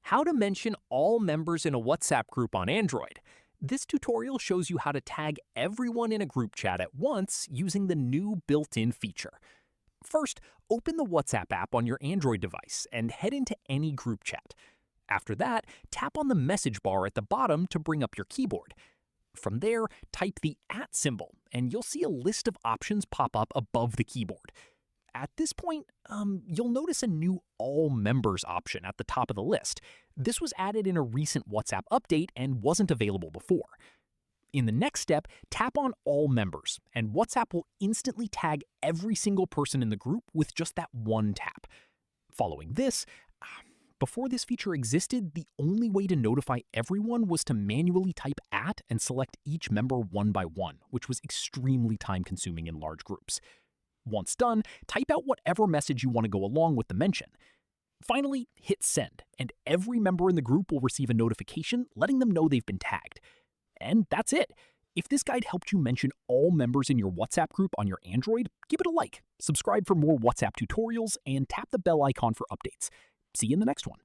How to mention all members in a WhatsApp group on Android. This tutorial shows you how to tag everyone in a group chat at once using the new built-in feature. First, open the WhatsApp app on your Android device and head into any group chat. After that, tap on the message bar at the bottom to bring up your keyboard. From there, type the @ symbol, and you'll see a list of options pop up above the keyboard. At this point, you'll notice a new All Members option at the top of the list. This was added in a recent WhatsApp update and wasn't available before. In the next step, tap on All Members, and WhatsApp will instantly tag every single person in the group with just that one tap. Following this, before this feature existed, the only way to notify everyone was to manually type @ and select each member one by one, which was extremely time-consuming in large groups. Once done, type out whatever message you want to go along with the mention. Finally, hit send, and every member in the group will receive a notification letting them know they've been tagged. And that's it. If this guide helped you mention all members in your WhatsApp group on your Android, give it a like, subscribe for more WhatsApp tutorials, and tap the bell icon for updates. See you in the next one.